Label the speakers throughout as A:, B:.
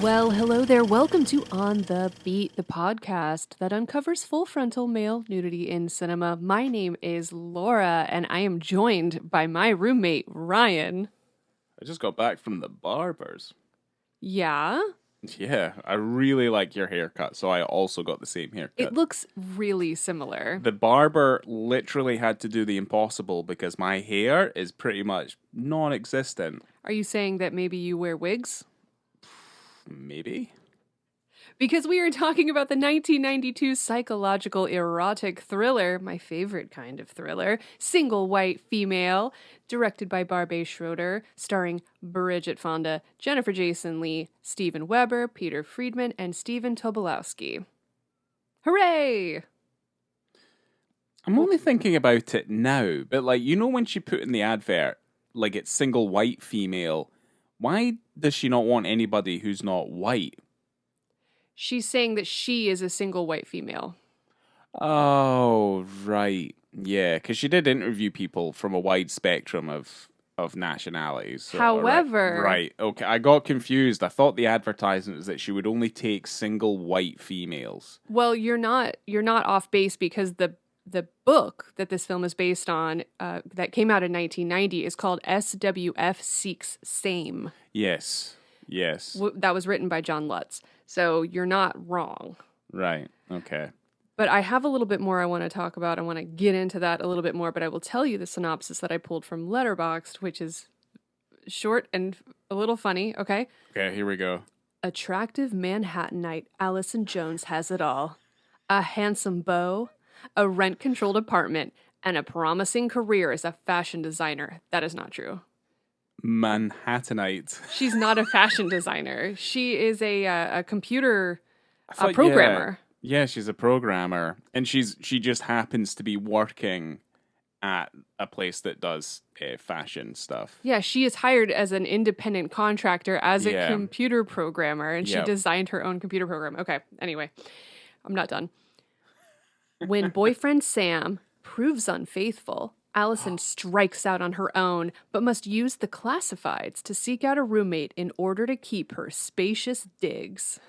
A: Well, hello there. Welcome to On the Beat, the podcast that uncovers full frontal male nudity in cinema. My name is Laura, and I am joined by my roommate, Ryan.
B: I just got back from the barbers.
A: Yeah?
B: Yeah, I really like your haircut, so I also got the same haircut.
A: It looks really similar.
B: The barber literally had to do the impossible because my hair is pretty much non-existent.
A: Are you saying that maybe you wear wigs?
B: Maybe.
A: Because we are talking about the 1992 psychological erotic thriller, my favorite kind of thriller, Single White Female, directed by Barbet Schroeder, starring Bridget Fonda, Jennifer Jason Leigh, Steven Weber, Peter Friedman, and Stephen Tobolowsky. Hooray!
B: I'm only thinking about it now, but when she put in the advert, it's single white female, why does she not want anybody who's not white?
A: She's saying that she is a single white female.
B: Oh, right. Yeah, because she did interview people from a wide spectrum of nationalities. So,
A: However...
B: Right, okay. I got confused. I thought the advertisement was that she would only take single white females.
A: Well, you're not off base because the book that this film is based on, that came out in 1990, is called SWF Seeks Same.
B: Yes.
A: That was written by John Lutz. So you're not wrong.
B: Right. Okay.
A: But I have a little bit more I want to talk about. I want to get into that a little bit more, but I will tell you the synopsis that I pulled from Letterboxd, which is short and a little funny, okay?
B: Okay, here we go.
A: Attractive Manhattanite Allison Jones has it all. A handsome beau, a rent-controlled apartment, and a promising career as a fashion designer. That is not true.
B: Manhattanite.
A: She's not a fashion designer. She is a computer programmer.
B: Yeah, she's a programmer, and she just happens to be working at a place that does fashion stuff.
A: Yeah, she is hired as an independent contractor as a computer programmer, and she designed her own computer program. Okay, anyway, I'm not done. When boyfriend Sam proves unfaithful, Allison strikes out on her own, but must use the classifieds to seek out a roommate in order to keep her spacious digs.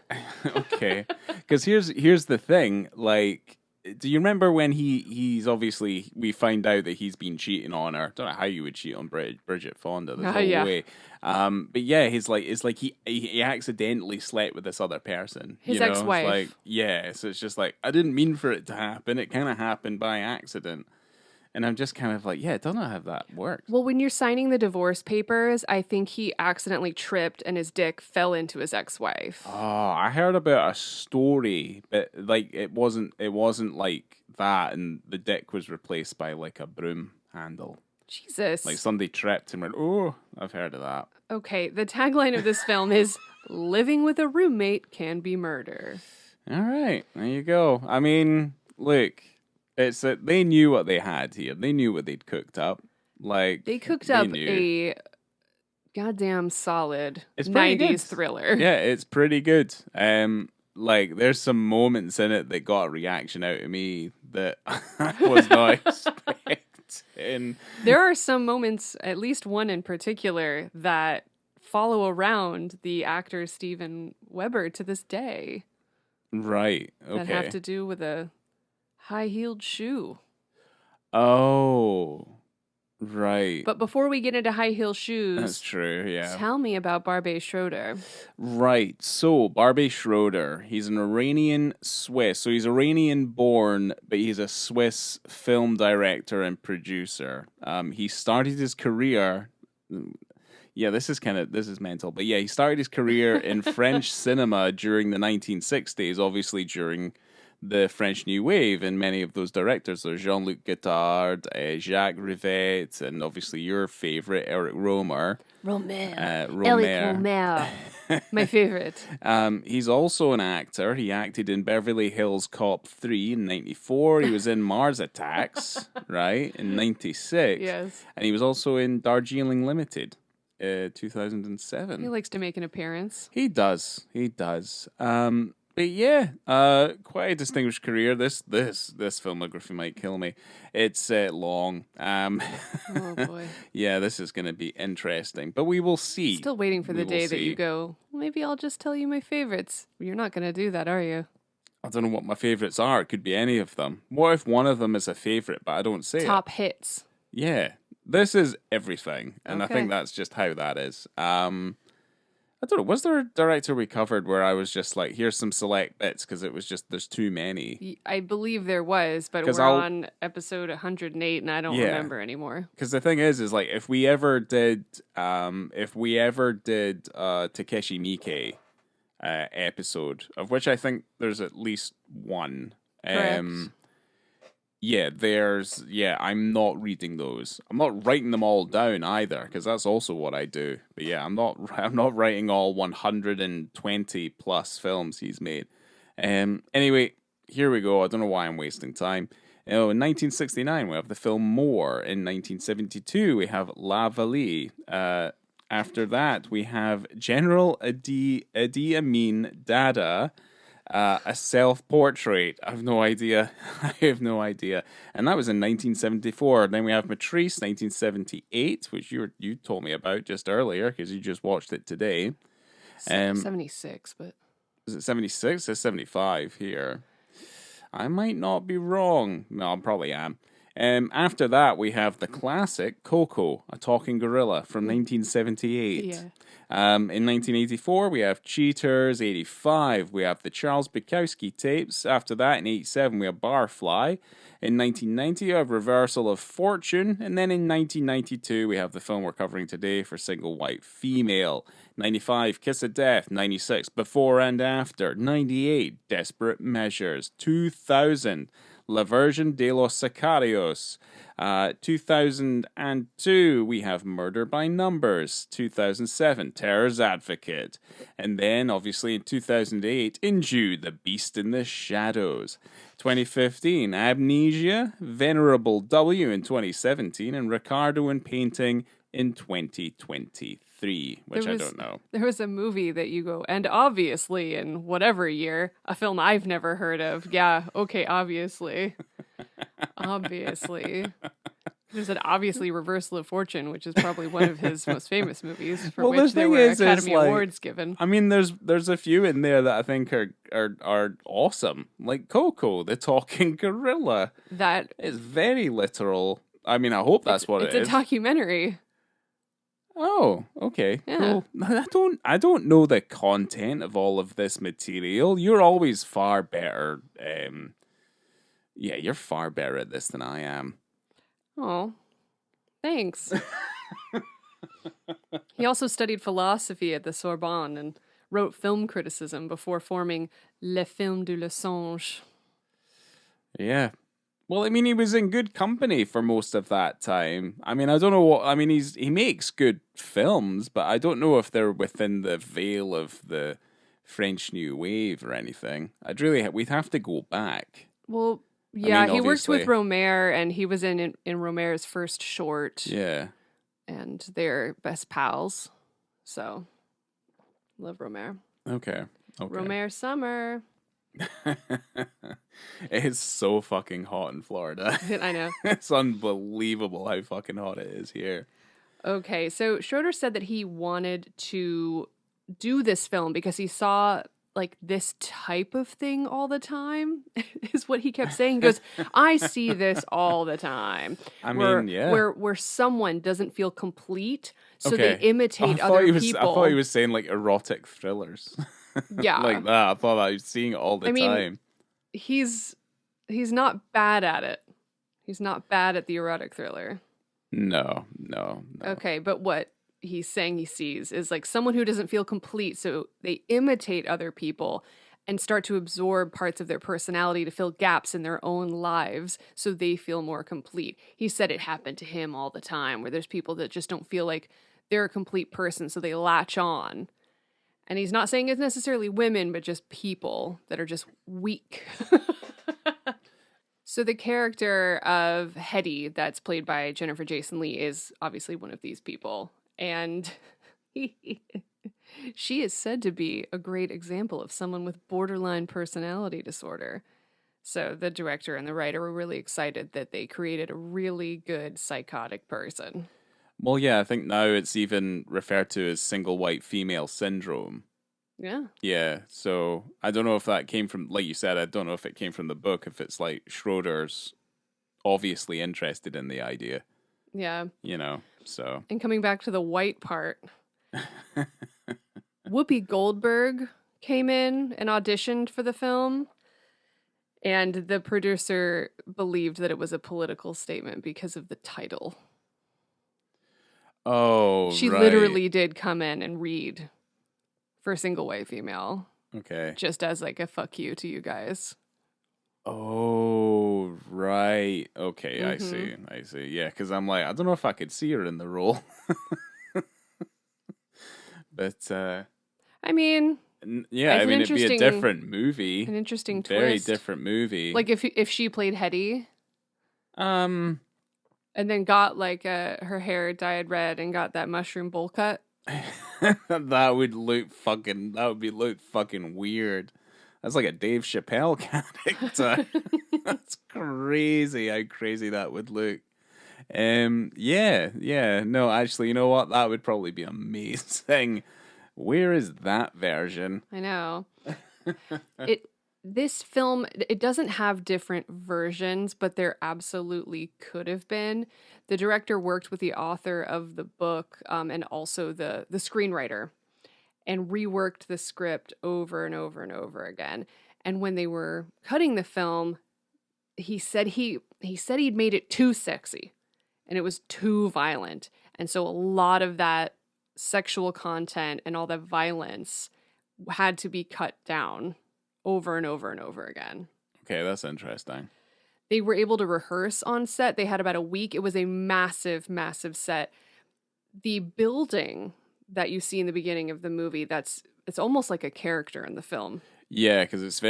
B: Okay, because here's the thing. Do you remember when he's obviously, we find out that he's been cheating on her? I don't know how you would cheat on Bridget Fonda. There's no way. But yeah, it's like he accidentally slept with this other person.
A: His ex-wife.
B: So it's just like, I didn't mean for it to happen. It kind of happened by accident. And I'm just kind of like, I don't know how that works.
A: Well, when you're signing the divorce papers, I think he accidentally tripped and his dick fell into his ex-wife.
B: Oh, I heard about a story, but it wasn't like that, and the dick was replaced by a broom handle.
A: Jesus.
B: Somebody tripped and went, oh, I've heard of that.
A: Okay, the tagline of this film is, living with a roommate can be murder.
B: All right, there you go. I mean, look... It's that they knew what they had here. They knew what they'd cooked up.
A: They cooked up a goddamn solid 90s
B: good.
A: Thriller.
B: Yeah, it's pretty good. There's some moments in it that got a reaction out of me that I was not expecting.
A: There are some moments, at least one in particular, that follow around the actor Steven Weber to this day.
B: Right. Okay.
A: That have to do with a high-heeled shoe.
B: Oh, right.
A: But before we get into high-heeled shoes...
B: That's true, yeah.
A: Tell me about Barbet Schroeder.
B: Right. So, Barbet Schroeder, he's an Iranian Swiss. So, he's Iranian-born, but he's a Swiss film director and producer. He started his career... Yeah, this is mental. But yeah, he started his career in French cinema during the 1960s, obviously during... the French New Wave, and many of those directors are Jean-Luc Godard, Jacques Rivette, and obviously your favorite, Eric Romer.
A: Eric Romer. My favorite.
B: He's also an actor. He acted in Beverly Hills Cop 3 in 94. He was in Mars Attacks, right, in 96.
A: Yes.
B: And he was also in Darjeeling Limited, 2007.
A: He likes to make an appearance.
B: He does. But yeah, quite a distinguished career. This filmography might kill me. It's long.
A: Oh boy.
B: Yeah, this is going to be interesting, but we will see.
A: Still waiting for the day that you go, maybe I'll just tell you my favorites. You're not going to do that, are you?
B: I don't know what my favorites are. It could be any of them. What if one of them is a favorite, but I don't say
A: Top hits.
B: Yeah, this is everything, and I think that's just how that is. I don't know. Was there a director we covered where I was just like, here's some select bits because it was just, there's too many?
A: I believe there was, but we're on episode 108 and I don't remember anymore.
B: Because the thing is like, if we ever did Takeshi Miike episode, of which I think there's at least one. I'm not reading those. I'm not writing them all down either, because that's also what I do. But yeah, I'm not writing all 120 plus films he's made. Anyway, here we go. I don't know why I'm wasting time. In 1969, we have the film More. In 1972, we have La Vallée. After that, we have General Idi Amin Dada. A self-portrait. I have no idea. And that was in 1974. Then we have Matrice, 1978, which you told me about just earlier because you just watched it today.
A: 76, but...
B: Is it 76? It's 75 here. I might not be wrong. No, I probably am. After that, we have the classic Coco, a talking gorilla from 1978.
A: Yeah.
B: In 1984, we have Cheaters. 85, we have the Charles Bukowski tapes. After that, in 87, we have Barfly. In 1990, we have Reversal of Fortune. And then in 1992, we have the film we're covering today for Single White Female. 95, Kiss of Death. 96, Before and After. 98, Desperate Measures. 2000, La Virgen de los Sicarios. 2002, we have Murder by Numbers. 2007, Terror's Advocate. And then, obviously, in 2008, Inju, The Beast in the Shadows. 2015, Amnesia, Venerable W in 2017, and Ricardo in Painting in 2023, which I don't know.
A: There was a movie that you go, and obviously in whatever year, a film I've never heard of. Yeah, okay, obviously. Obviously. There's an obviously Reversal of Fortune, which is probably one of his most famous movies, for which there were Academy Awards given.
B: I mean, there's a few in there that I think are awesome. Like Coco, the talking gorilla.
A: That
B: is very literal. I mean, I hope that's what it is.
A: It's a documentary.
B: Oh, okay.
A: Yeah.
B: Cool. I don't know the content of all of this material. You're always far better. You're far better at this than I am.
A: Oh, thanks. He also studied philosophy at the Sorbonne and wrote film criticism before forming Le Film de Le Songe.
B: Yeah. Well, I mean, he was in good company for most of that time. I mean, I don't know what... I mean, he makes good films, but I don't know if they're within the veil of the French New Wave or anything. We'd have to go back.
A: Well... Yeah, I mean, he worked with Romer, and he was in Romer's first short.
B: Yeah.
A: And they're best pals. So, love Romer.
B: Okay.
A: Romer summer.
B: It's so fucking hot in Florida.
A: I know.
B: It's unbelievable how fucking hot it is here.
A: Okay, so Schroeder said that he wanted to do this film because he saw... like this type of thing all the time is what he kept saying. He goes, I see this all the time. Where someone doesn't feel complete, so they imitate other people.
B: I thought he was saying like erotic thrillers.
A: Yeah.
B: Like that. I thought I was seeing it all the time.
A: He's not bad at it. He's not bad at the erotic thriller.
B: No.
A: Okay, but what he's saying he sees is like someone who doesn't feel complete, so they imitate other people and start to absorb parts of their personality to fill gaps in their own lives so they feel more complete. He said it happened to him all the time, where there's people that just don't feel like they're a complete person, so they latch on. And he's not saying it's necessarily women, but just people that are just weak. So the character of Hetty, that's played by Jennifer Jason Leigh, is obviously one of these people. And She is said to be a great example of someone with borderline personality disorder. So the director and the writer were really excited that they created a really good psychotic person.
B: Well, yeah, I think now it's even referred to as single white female syndrome.
A: Yeah.
B: Yeah, so I don't know if that came from, like you said, I don't know if it came from the book, if it's like Schroeder's obviously interested in the idea.
A: Yeah.
B: You know, so.
A: And coming back to the white part, Whoopi Goldberg came in and auditioned for the film. And the producer believed that it was a political statement because of the title.
B: Oh,
A: she
B: right.
A: literally did come in and read for Single White Female.
B: Okay.
A: Just as like a fuck you to you guys.
B: Oh, right. Okay, I see. Yeah, because I'm like, I don't know if I could see her in the role. But,
A: I mean...
B: yeah, I mean, it'd be a different movie.
A: An interesting twist.
B: Very different movie.
A: Like if she played Hetty. And then got like her hair dyed red and got that mushroom bowl cut.
B: that would look fucking weird. That's like a Dave Chappelle character. That's crazy how crazy that would look. Yeah. No, actually, you know what? That would probably be amazing. Where is that version?
A: I know. This film, it doesn't have different versions, but there absolutely could have been. The director worked with the author of the book and also the screenwriter and reworked the script over and over and over again. And when they were cutting the film, he said he'd made it too sexy and it was too violent. And so a lot of that sexual content and all that violence had to be cut down over and over and over again.
B: Okay, that's interesting.
A: They were able to rehearse on set. They had about a week. It was a massive, massive set. The building that you see in the beginning of the movie, it's almost like a character in the film.
B: Yeah, because it's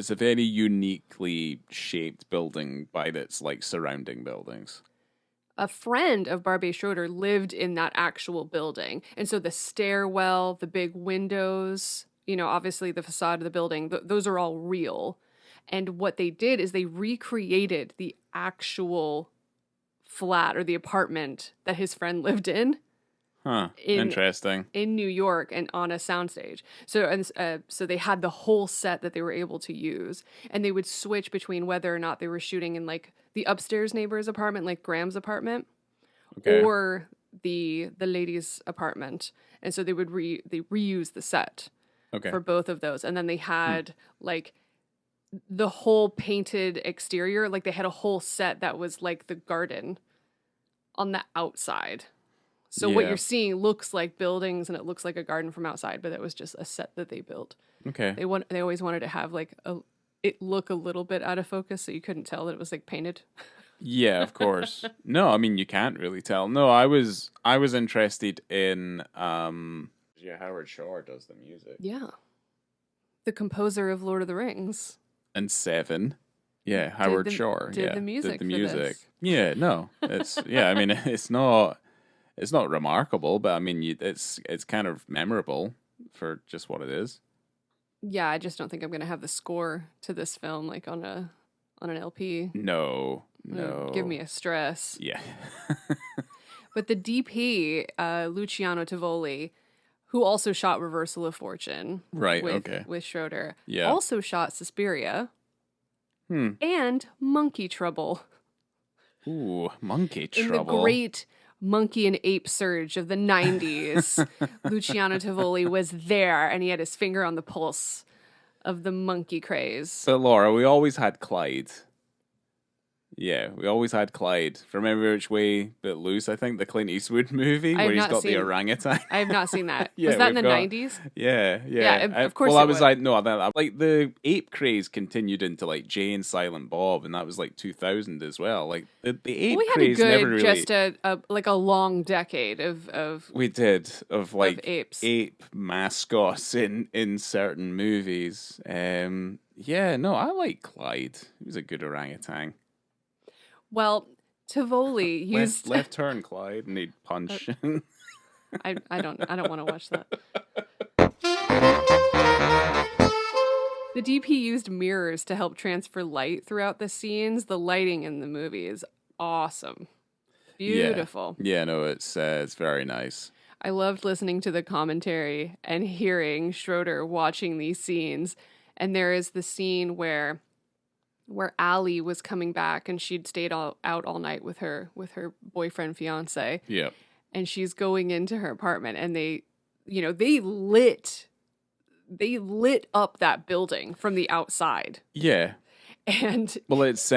B: a very uniquely shaped building by its like surrounding buildings.
A: A friend of Barbie Schroeder lived in that actual building. And so the stairwell, the big windows, obviously the facade of the building, those are all real. And what they did is they recreated the actual flat or the apartment that his friend lived in.
B: Huh. Interesting.
A: In New York and on a soundstage. So they had the whole set that they were able to use. And they would switch between whether or not they were shooting in like the upstairs neighbor's apartment, like Graham's apartment, or the lady's apartment. And so they would reuse the set for both of those. And then they had like the whole painted exterior. Like they had a whole set that was like the garden on the outside. So what you're seeing looks like buildings and it looks like a garden from outside, but it was just a set that they built.
B: Okay.
A: They always wanted to have like it look a little bit out of focus so you couldn't tell that it was like painted.
B: Yeah, of course. No, I mean you can't really tell. No, I was interested in Howard Shore does the music.
A: Yeah. The composer of Lord of the Rings.
B: And Seven. Yeah, Howard Shore.
A: Did the music.
B: Did the music. Yeah, no. It's I mean it's not remarkable, but I mean it's kind of memorable for just what it is.
A: Yeah, I just don't think I'm going to have the score to this film like on an LP.
B: No.
A: Give me a stress.
B: Yeah.
A: But the DP, Luciano Tivoli, who also shot Reversal of Fortune,
B: right?
A: With Schroeder,
B: also
A: shot Suspiria, and Monkey Trouble.
B: Ooh, Monkey Trouble!
A: In the great monkey and ape surge of the 90s, Luciano Tivoli was there, and he had his finger on the pulse of the monkey craze.
B: But Laura, we always had Clyde. Yeah, we always had Clyde. Remember Which Way But Loose, I think, the Clint Eastwood movie where he's got the orangutan.
A: I have not seen that. Was that in the 90s?
B: Yeah.
A: Of course.
B: Well, I was like, no, like the ape craze continued into like Jay and Silent Bob, and that was like 2000 as well. Like the ape craze never really.
A: We had just a long decade of.
B: We did of like
A: apes.
B: Ape mascots in certain movies. Yeah, no, I like Clyde. He was a good orangutan.
A: Well, Tivoli used
B: left turn, Clyde, and he'd punch.
A: I don't want to watch that. The DP used mirrors to help transfer light throughout the scenes. The lighting in the movie is awesome. Beautiful.
B: Yeah, no, it's very nice.
A: I loved listening to the commentary and hearing Schroeder watching these scenes. And there is the scene where Allie was coming back and she'd stayed out all night with her boyfriend, fiance.
B: Yeah.
A: And she's going into her apartment and they lit up that building from the outside.
B: Yeah.
A: And
B: well, it's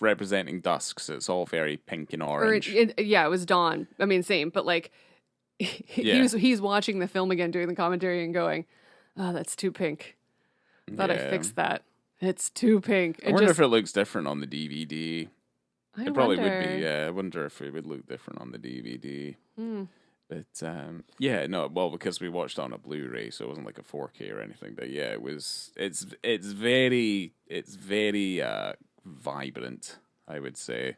B: representing dusk, so it's all very pink and orange.
A: It was dawn. I mean, same, but like he's watching the film again, doing the commentary and going, "Oh, that's too pink. Thought I fixed that. It's too pink."
B: I wonder if it looks different on the DVD.
A: It
B: probably would be. Yeah, I wonder if it would look different on the DVD. But because we watched it on a Blu-ray, so it wasn't like a 4K or anything. But yeah, it's very vibrant, I would say.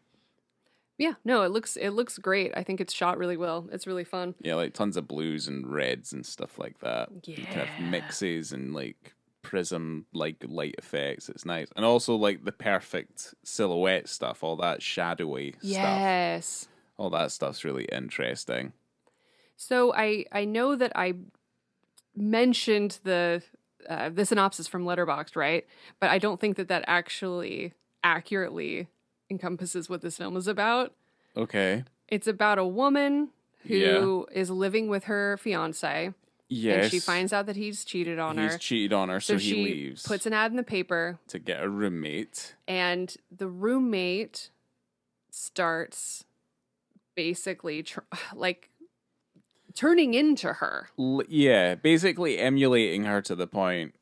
A: Yeah, no, it looks great. I think it's shot really well. It's really fun.
B: Yeah, like tons of blues and reds and stuff like that.
A: Yeah,
B: kind of mixes and like prism like light effects. It's nice, and also like the perfect silhouette stuff, all that shadowy stuff.
A: Yes,
B: all that stuff's really interesting.
A: So I know that I mentioned the synopsis from Letterboxd, right? But I don't think that actually accurately encompasses what this film is about.
B: Okay.
A: It's about a woman who is living with her fiance.
B: Yes.
A: And she finds out that he's cheated on her.
B: He's cheated on her, so he leaves.
A: Puts an ad in the paper.
B: To get a roommate.
A: And the roommate starts basically turning into her.
B: Yeah, basically emulating her to the point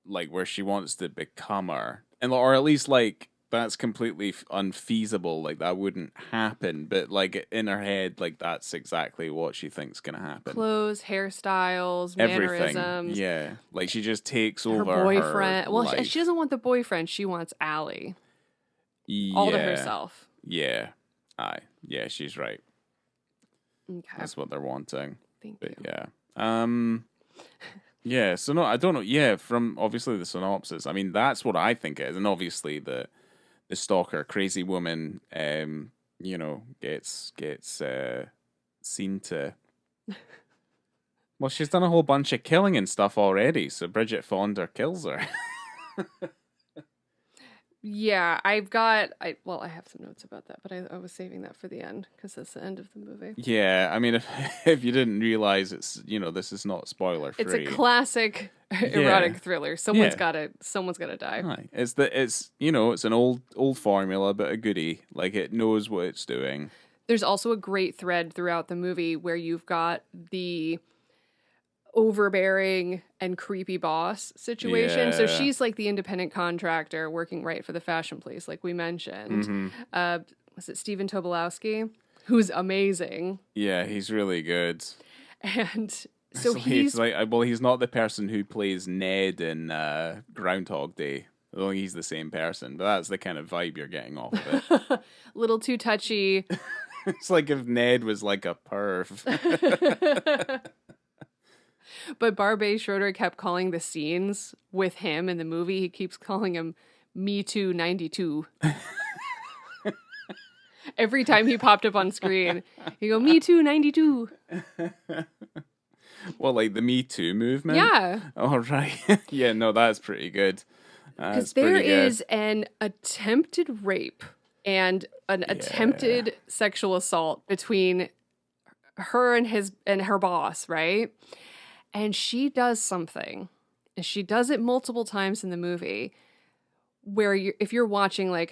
B: like where she wants to become her. Or at least like that's completely unfeasible, like that wouldn't happen, but like in her head, like that's exactly what she thinks gonna happen.
A: Clothes, hairstyles,
B: everything.
A: Mannerisms.
B: Yeah, like she just takes over
A: her boyfriend.
B: Well,
A: she doesn't want the boyfriend, she wants Allie. All to herself.
B: Yeah. Yeah, she's right.
A: Okay.
B: That's what they're wanting.
A: Thank you.
B: Yeah. Yeah, so no, I don't know. Yeah, from obviously the synopsis, I mean, that's what I think it is. And obviously the stalker, crazy woman, gets seen to... Well, she's done a whole bunch of killing and stuff already, so Bridget Fonda kills her.
A: Yeah, I have some notes about that, but I was saving that for the end because that's the end of the movie.
B: Yeah, I mean, if you didn't realize it's, this is not spoiler free.
A: It's a classic erotic thriller. Someone's got to die.
B: Right. It's an old formula, but a goodie. Like it knows what it's doing.
A: There's also a great thread throughout the movie where you've got the overbearing and creepy boss situation. So she's like the independent contractor working right for the fashion police, like we mentioned. Mm-hmm. Was it Stephen Tobolowsky? Who's amazing.
B: Yeah, he's really good.
A: And so he's
B: not the person who plays Ned in Groundhog Day. I don't think he's the same person, but that's the kind of vibe you're getting off of it.
A: Little too touchy.
B: It's like if Ned was like a perv.
A: But Barbet Schroeder kept calling the scenes with him in the movie, he keeps calling him Me Too 92. Every time he popped up on screen, he'd go, Me Too 92.
B: Well, like the Me Too movement?
A: Yeah.
B: Oh, right. Yeah, no, that's pretty good.
A: Because there is an attempted rape and an attempted sexual assault between her and her boss, right? And she does something, and she does it multiple times in the movie, where if you're watching like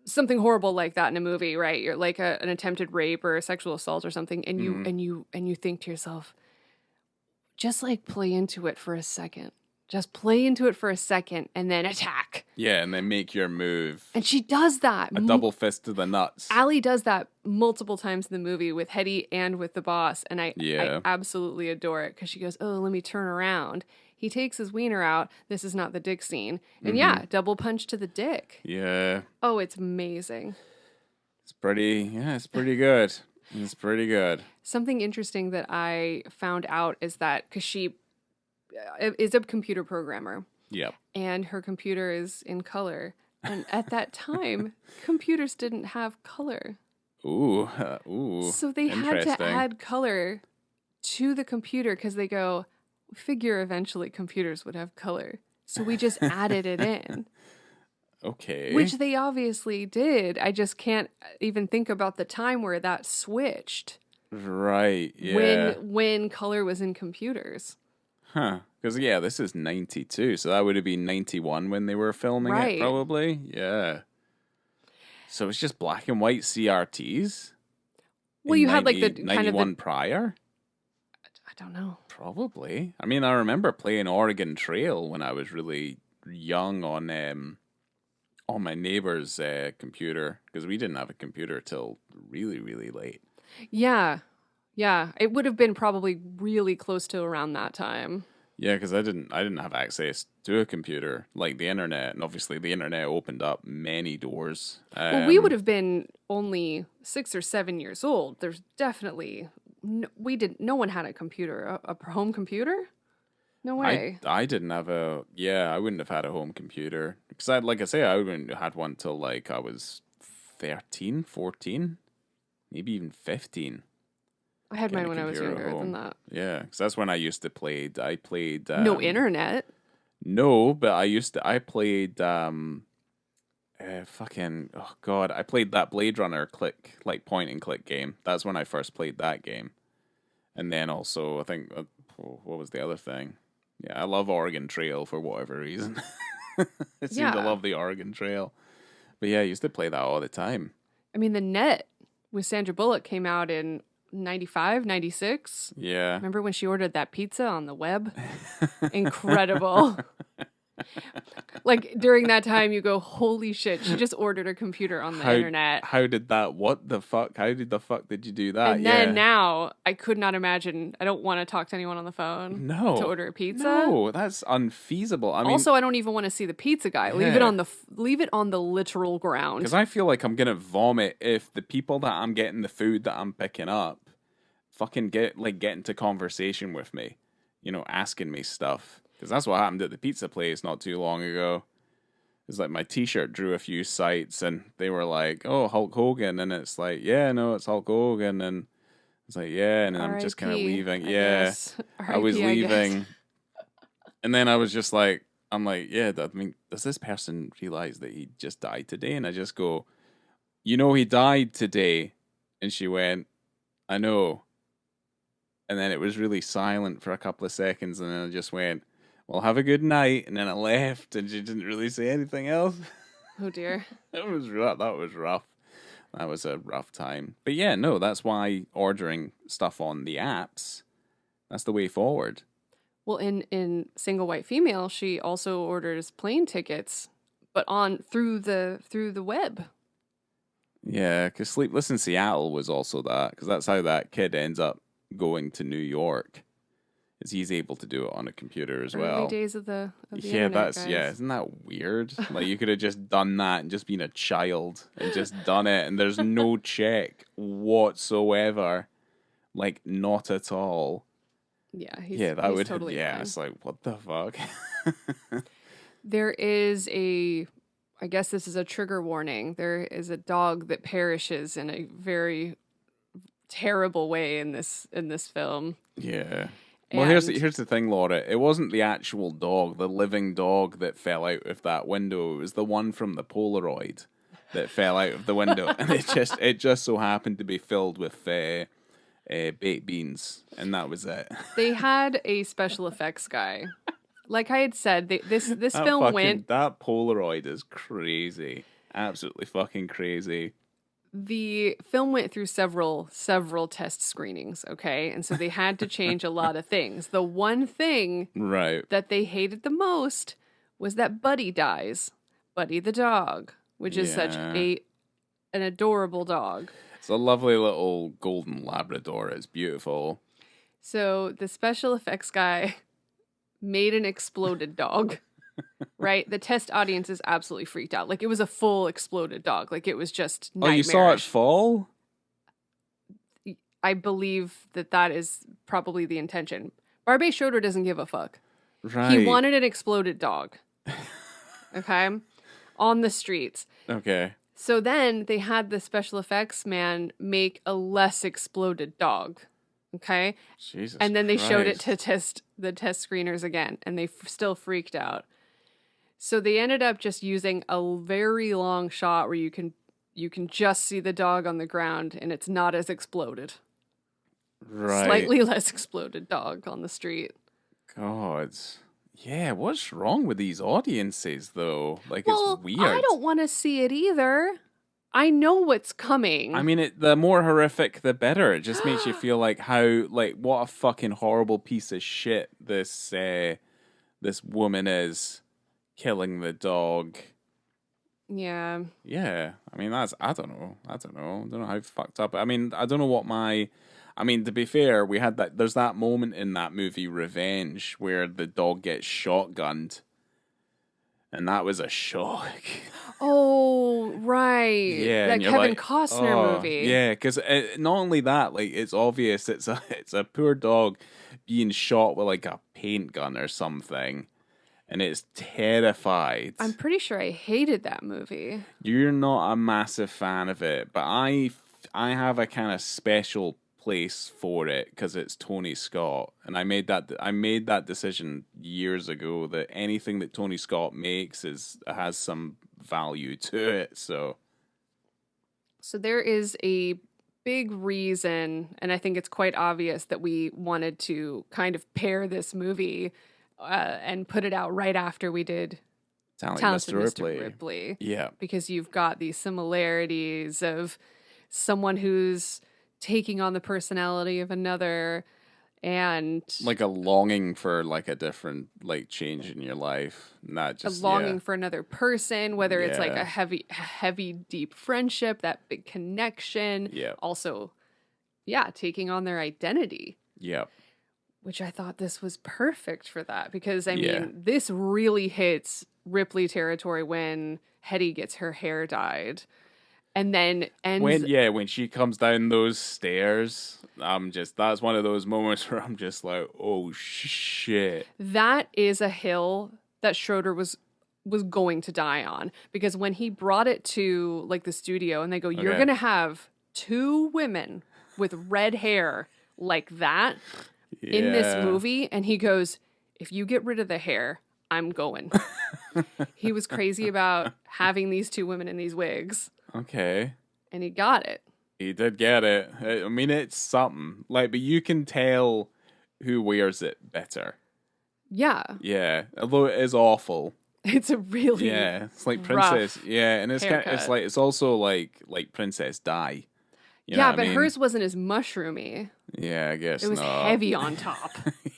A: something horrible like that in a movie, right? You're like an attempted rape or a sexual assault or something, and you think to yourself, just like play into it for a second. Just play into it for a second and then attack.
B: Yeah, and then make your move.
A: And she does that.
B: A double fist to the nuts.
A: Allie does that multiple times in the movie with Hetty and with the boss. And I absolutely adore it because she goes, oh, let me turn around. He takes his wiener out. This is not the dick scene. And double punch to the dick.
B: Yeah.
A: Oh, it's amazing.
B: It's pretty good. It's pretty good.
A: Something interesting that I found out is that because she is a computer programmer.
B: Yep.
A: And her computer is in color. And at that time, computers didn't have color.
B: Ooh.
A: So they had to add color to the computer because they go, figure eventually computers would have color. So we just added it in.
B: Okay.
A: Which they obviously did. I just can't even think about the time where that switched.
B: Right, yeah.
A: When color was in computers.
B: Huh. Because, yeah, this is 92, so that would have been 91 when they were filming it, probably. Yeah. So it's just black and white CRTs?
A: Well, you had like the kind of the...
B: prior?
A: I don't know.
B: Probably. I mean, I remember playing Oregon Trail when I was really young on my neighbor's computer, because we didn't have a computer till really, really late.
A: Yeah. Yeah. It would have been probably really close to around that time.
B: Yeah, because I didn't have access to a computer like the internet, and obviously the internet opened up many doors.
A: Well, we would have been only 6 or 7 years old. There's definitely no one had a computer, a home computer. No way.
B: I didn't have I wouldn't have had a home computer because I wouldn't have had one till like I was 13, 14, maybe even 15.
A: I had mine when I was younger than that.
B: Yeah, because that's when I used to play. I played...
A: no internet?
B: No, but I played... I played that Blade Runner point and click game. That's when I first played that game. And then also, I think... what was the other thing? Yeah, I love Oregon Trail for whatever reason. I seem to love the Oregon Trail. But yeah, I used to play that all the time.
A: I mean, The Net with Sandra Bullock came out in 95, 96.
B: Yeah.
A: Remember when she ordered that pizza on the web? Incredible. Like, during that time, you go, holy shit, she just ordered a computer on the internet.
B: How did that, what the fuck? How did the fuck did you do that?
A: And then now, I could not imagine, I don't want to talk to anyone on the phone to order a pizza.
B: No, that's unfeasible. I mean,
A: also, I don't even want to see the pizza guy. Yeah. Leave it on the literal ground.
B: Because I feel like I'm going to vomit if the people that I'm getting the food that I'm picking up fucking get into conversation with me, asking me stuff. Because that's what happened at the pizza place not too long ago. It's like my t-shirt drew a few sites and they were like, oh, Hulk Hogan. And it's like, yeah, no, it's Hulk Hogan. And it's like, yeah. And then I'm just kind of leaving. I was leaving. And then I was just like, yeah, does this person realize that he just died today? And I just go, he died today. And she went, I know. And then it was really silent for a couple of seconds. And then I just went, well, have a good night. And then I left and she didn't really say anything else.
A: Oh, dear.
B: That was rough. That was a rough time. But yeah, no, that's why ordering stuff on the apps, that's the way forward.
A: Well, in Single White Female, she also orders plane tickets, but through the web.
B: Yeah, because Sleepless in Seattle was also that, because that's how that kid ends up going to New York. Is he's able to do it on a computer as well.
A: Early days of the internet, guys.
B: Isn't that weird? Like, you could have just done that and just been a child and just done it, and there's no check whatsoever. Like, not at all.
A: Yeah, he's totally fine.
B: It's like, what the fuck?
A: There is I guess this is a trigger warning. There is a dog that perishes in a very terrible way in this film.
B: Yeah. Well, here's the thing, Laura. It wasn't the actual dog, the living dog that fell out of that window. It was the one from the Polaroid that fell out of the window, and it just so happened to be filled with baked beans, and that was it.
A: They had a special effects guy. Like I had said, this film went...
B: That Polaroid is crazy. Absolutely fucking crazy.
A: The film went through several test screenings, okay? And so they had to change a lot of things. The one thing that they hated the most was that Buddy dies. Buddy the dog, which is such an adorable dog.
B: It's a lovely little golden Labrador. It's beautiful.
A: So the special effects guy made an exploded dog, right? The test audience is absolutely freaked out. Like, it was a full exploded dog. Like, it was just nightmarish.
B: Oh, you saw it fall?
A: I believe that is probably the intention. Barbie Schroeder doesn't give a fuck.
B: Right.
A: He wanted an exploded dog. Okay? On the streets.
B: Okay.
A: So then they had the special effects man make a less exploded dog. Okay?
B: Jesus
A: And then they showed it
B: Christ.
A: to the test screeners again, and they still freaked out. So they ended up just using a very long shot where you can just see the dog on the ground, and it's not as exploded.
B: Right.
A: Slightly less exploded dog on the street.
B: God. Yeah, what's wrong with these audiences, though? Like,
A: Well,
B: it's weird.
A: I don't want to see it either. I know what's coming.
B: I mean, the more horrific, the better. It just makes you feel like what a fucking horrible piece of shit this woman is, killing the dog.
A: Yeah.
B: Yeah. I mean, I don't know. I don't know how fucked up. I mean, I don't know to be fair, there's that moment in that movie, Revenge, where the dog gets shotgunned. And that was a shock.
A: Oh, right.
B: Yeah,
A: that Kevin Costner movie.
B: Yeah, because not only that, like, it's obvious it's a poor dog being shot with like a paint gun or something, and it's terrified.
A: I'm pretty sure I hated that movie.
B: You're not a massive fan of it, but I have a kind of special place for it because it's Tony Scott, and I made that decision years ago that anything that Tony Scott makes has some value to it. So
A: there is a big reason, and I think it's quite obvious, that we wanted to kind of pair this movie and put it out right after we did Talented Mr. Ripley.
B: Yeah,
A: because you've got these similarities of someone who's taking on the personality of another, and
B: like a longing for like a different like change in your life, not just
A: a longing for another person, whether it's like a heavy deep friendship, that big connection, also taking on their identity, which I thought this was perfect for that, because I mean this really hits Ripley territory when Hetty gets her hair dyed. And then
B: when she comes down those stairs, that's one of those moments where I'm just like, oh shit.
A: That is a hill that Schroeder was going to die on, because when he brought it to like the studio and they go, you're going to have 2 women with red hair like that in this movie, and he goes, if you get rid of the hair, I'm going. He was crazy about having these 2 women in these wigs.
B: Okay.
A: And he got it.
B: He did get it. I mean, it's something. Like, but you can tell who wears it better.
A: Yeah.
B: Yeah. Although it is awful.
A: It's a really
B: it's like Princess. Yeah, and it's also like Princess Di.
A: But hers wasn't as mushroomy.
B: Yeah, I guess
A: it was heavy on top.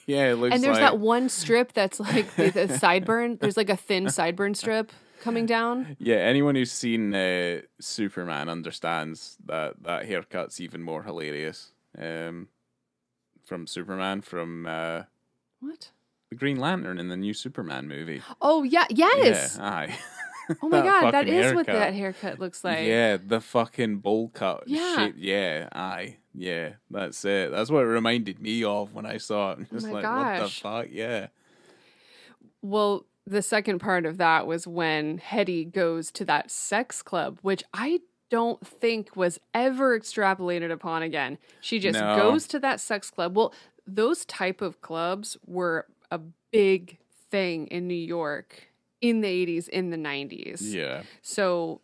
B: It looks.
A: And there's that one strip that's like the sideburn. There's like a thin sideburn strip coming down.
B: Yeah, anyone who's seen Superman understands that haircut's even more hilarious. From Superman, from
A: what?
B: The Green Lantern in the new Superman movie.
A: Oh yeah, yes.
B: Yeah, aye.
A: Oh my god, that is what that haircut looks like.
B: Yeah, the fucking bowl cut
A: shape.
B: Yeah, aye. Yeah, that's it. That's what it reminded me of when I saw it. Just what the fuck? Yeah.
A: Well, the second part of that was when Hetty goes to that sex club, which I don't think was ever extrapolated upon again. She just goes to that sex club. Well, those type of clubs were a big thing in New York in the 80s, in the 90s.
B: Yeah.
A: So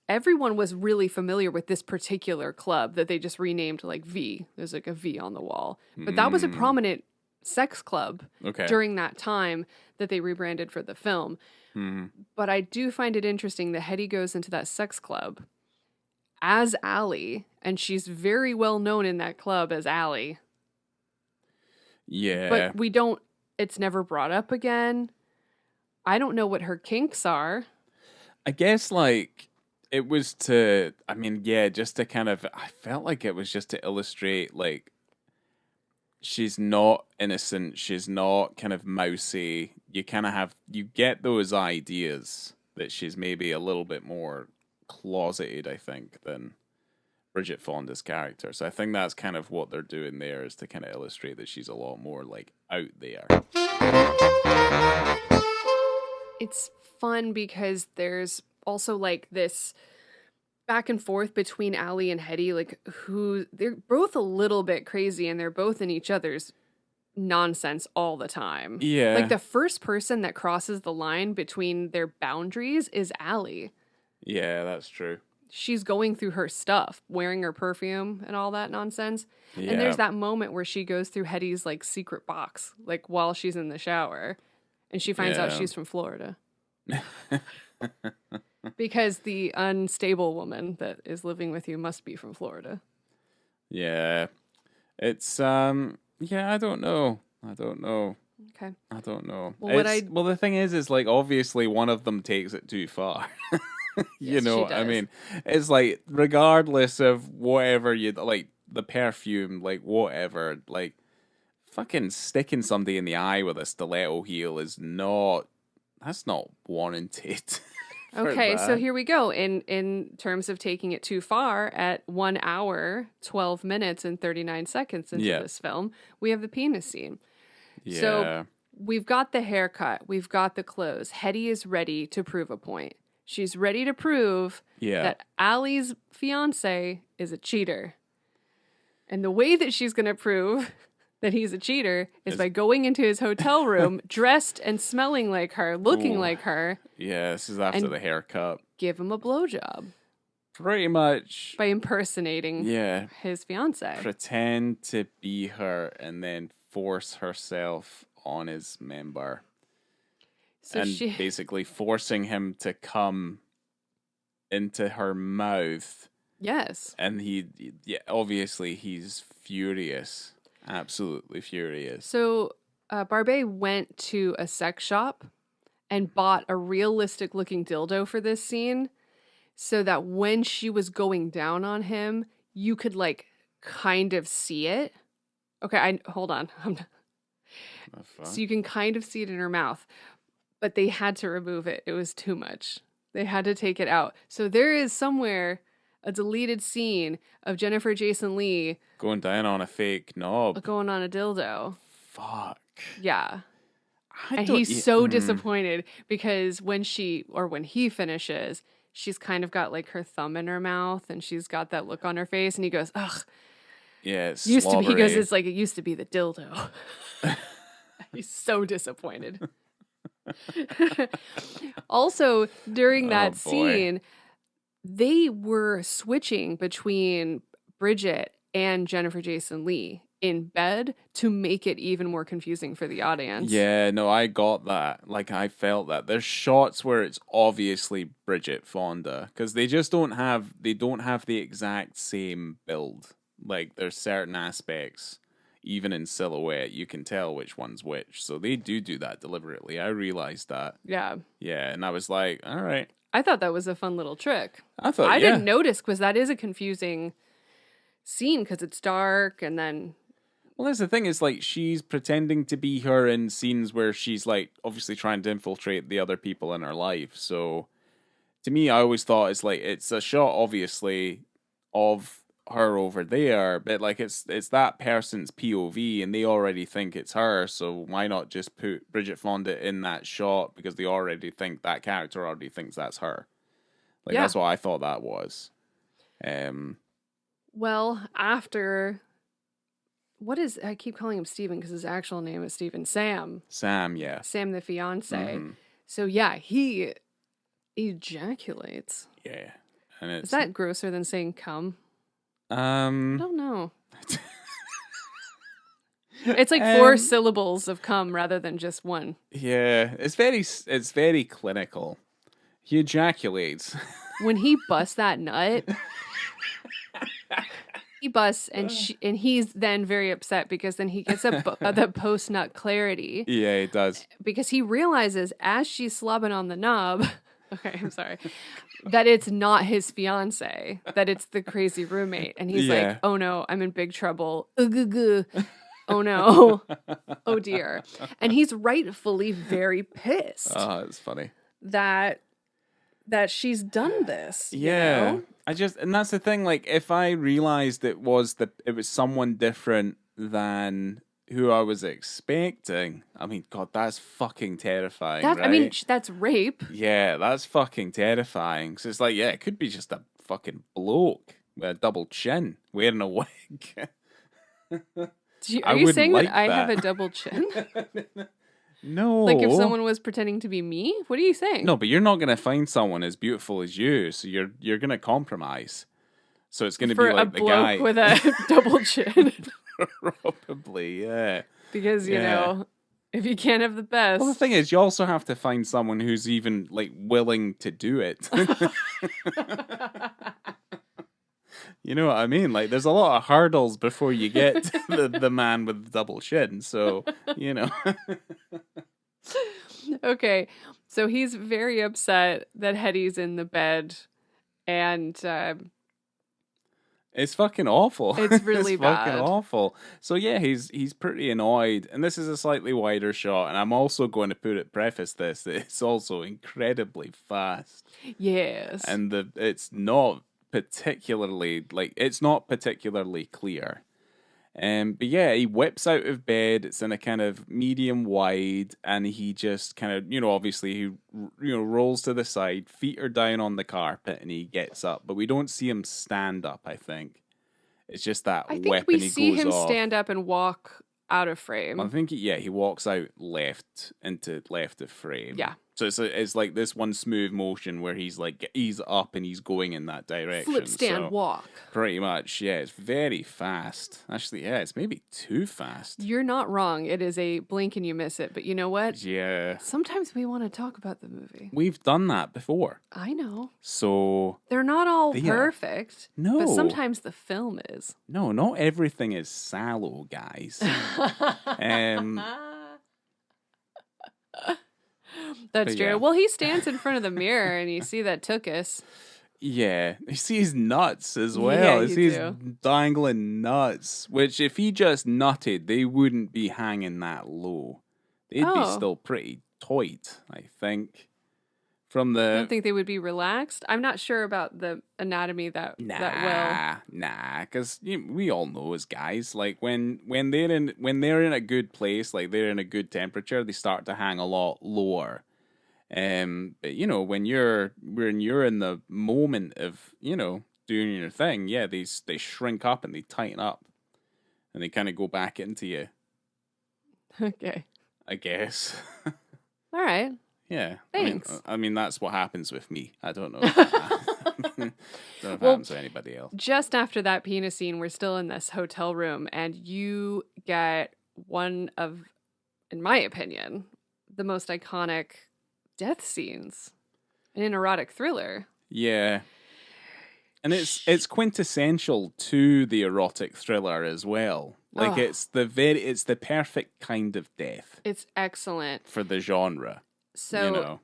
A: everyone was really familiar with this particular club that they just renamed like V. There's like a V on the wall. But that was a prominent sex club during that time that they rebranded for the film. But I do find it interesting that Hetty goes into that sex club as Allie, and she's very well known in that club as Allie.
B: Yeah.
A: But it's never brought up again. I don't know what her kinks are.
B: I guess like it was just to kind of, I felt like it was just to illustrate like she's not innocent, she's not kind of mousy. You get those ideas that she's maybe a little bit more closeted, I think, than Bridget Fonda's character. So I think that's kind of what they're doing there, is to kind of illustrate that she's a lot more like out there.
A: It's fun because there's also like this back and forth between Allie and Hetty, like who they're both a little bit crazy and they're both in each other's nonsense all the time.
B: Yeah.
A: Like the first person that crosses the line between their boundaries is Allie.
B: Yeah, that's true.
A: She's going through her stuff, wearing her perfume and all that nonsense. Yeah. And there's that moment where she goes through Hetty's like secret box, like while she's in the shower, and she finds out she's from Florida. Because the unstable woman that is living with you must be from Florida.
B: Yeah. It's yeah, I don't know.
A: Okay.
B: I don't know.
A: Well,
B: the thing is like obviously one of them takes it too far. You know, I mean, it's like regardless of whatever you like, the perfume, like whatever, like fucking sticking somebody in the eye with a stiletto heel is that's not warranted.
A: Okay, so here we go. In terms of taking it too far, at 1 hour, 12 minutes, and 39 seconds into this film, we have the penis scene. Yeah. So we've got the haircut, we've got the clothes. Hetty is ready to prove a point. She's ready to prove that Allie's fiance is a cheater. And the way that she's going to prove that he's a cheater is by going into his hotel room dressed and smelling like her, looking like her.
B: Yeah, this is after the haircut.
A: Give him a blowjob.
B: Pretty much.
A: By impersonating his fiance.
B: Pretend to be her and then force herself on his member. So basically forcing him to come into her mouth.
A: Yes.
B: And obviously he's furious. Absolutely furious.
A: So Barbet went to a sex shop and bought a realistic looking dildo for this scene so that when she was going down on him, you could like kind of see it. Okay, hold on. So you can kind of see it in her mouth. But they had to remove it. It was too much. They had to take it out. So there is somewhere a deleted scene of Jennifer Jason Leigh
B: going down on a fake knob.
A: Going on a dildo.
B: Fuck.
A: Yeah. And he's so disappointed because when he finishes, she's kind of got like her thumb in her mouth and she's got that look on her face and he goes, ugh.
B: Yeah, it's
A: he goes, it's like it used to be the dildo. He's so disappointed. Also, during that scene, they were switching between Bridget and Jennifer Jason Leigh in bed to make it even more confusing for the audience.
B: Yeah, no, I got that. Like, I felt that. There's shots where it's obviously Bridget Fonda because they don't have the exact same build. Like, there's certain aspects. Even in silhouette, you can tell which one's which. So they do that deliberately. I realized that.
A: Yeah.
B: Yeah, and I was like, all right.
A: I thought that was a fun little trick.
B: I
A: didn't notice because that is a confusing scene because it's dark and then...
B: Well, that's the thing is like she's pretending to be her in scenes where she's like obviously trying to infiltrate the other people in her life. So to me, I always thought it's a shot obviously of her over there, but like it's that person's POV and they already think it's her, so why not just put Bridget Fonda in that shot because they already think that character already thinks that's her. Like that's what I thought that was.
A: Well, after I keep calling him Steven because his actual name is Steven. Sam, yeah. Sam the fiance. Mm-hmm. So yeah, he ejaculates.
B: Yeah. And
A: is that grosser than saying come? I don't know. It's like 4 syllables of come rather than just one.
B: Yeah, it's very clinical. He ejaculates.
A: When he busts that nut, he busts and he's then very upset because then he gets the post nut clarity.
B: Yeah, he does.
A: Because he realizes as she's slobbing on the knob. Okay, I'm sorry. That it's not his fiance, that it's the crazy roommate. And he's like, oh no, I'm in big trouble. Oh no. Oh dear. And he's rightfully very pissed.
B: Oh, it's funny.
A: That she's done this.
B: Yeah.
A: You know?
B: And that's the thing, like, if I realized it was someone different than who I was expecting. I mean, God, that's fucking terrifying, right?
A: I mean, that's rape.
B: Yeah, that's fucking terrifying. So it's like, yeah, it could be just a fucking bloke with a double chin wearing a wig.
A: Are you saying that I have a double chin?
B: No.
A: Like if someone was pretending to be me? What are you saying?
B: No, but you're not going to find someone as beautiful as you, so you're going to compromise. So it's going to be like the guy
A: with a double chin.
B: Probably, yeah.
A: Because, you know, if you can't have the best.
B: Well, the thing is, you also have to find someone who's even, like, willing to do it. You know what I mean? Like, there's a lot of hurdles before you get to the man with the double chin. So, you know.
A: Okay. So he's very upset that Hetty's in the bed. And
B: it's fucking awful.
A: It's really
B: it's
A: bad.
B: Fucking awful. So yeah, he's pretty annoyed. And this is a slightly wider shot. And I'm also going to preface this that it's also incredibly fast.
A: Yes.
B: And it's not particularly clear. But yeah, he whips out of bed. It's in a kind of medium wide, and he just kind of, obviously he, rolls to the side, feet are down on the carpet, and he gets up. But we don't see him stand up. I think it's just that
A: I think
B: weapon.
A: we
B: he
A: see
B: goes
A: him
B: off.
A: Stand up and walk out of frame.
B: I think he walks out left of frame.
A: Yeah.
B: So it's like this one smooth motion where he's up and he's going in that direction.
A: Flip, stand, walk.
B: Pretty much, yeah. It's very fast. Actually, yeah, it's maybe too fast.
A: You're not wrong. It is a blink and you miss it. But you know what?
B: Yeah.
A: Sometimes we want to talk about the movie.
B: We've done that before.
A: I know.
B: So
A: they're not all perfect.
B: No.
A: But sometimes the film is.
B: No, not everything is sallow, guys.
A: That's true. Yeah. Well, he stands in front of the mirror and you see that tuchus.
B: Yeah. You see his nuts as well.
A: Yeah,
B: you see his dangling nuts, which if he just nutted, they wouldn't be hanging that low. They'd be still pretty tight, I think. I
A: don't think they would be relaxed. I'm not sure about the anatomy that well.
B: Nah, because we all know as guys, like when they're in a good place, like they're in a good temperature, they start to hang a lot lower. But when you're in the moment of doing your thing, yeah, they shrink up and they tighten up, and they kind of go back into you.
A: Okay.
B: I guess.
A: All right.
B: Yeah.
A: Thanks.
B: I mean, that's what happens with me. I don't know. Don't know if it happens to anybody else.
A: Just after that penis scene, we're still in this hotel room, and you get one of, in my opinion, the most iconic death scenes in an erotic thriller.
B: Yeah. And it's quintessential to the erotic thriller as well. Like it's the perfect kind of death.
A: It's excellent
B: for the genre.
A: So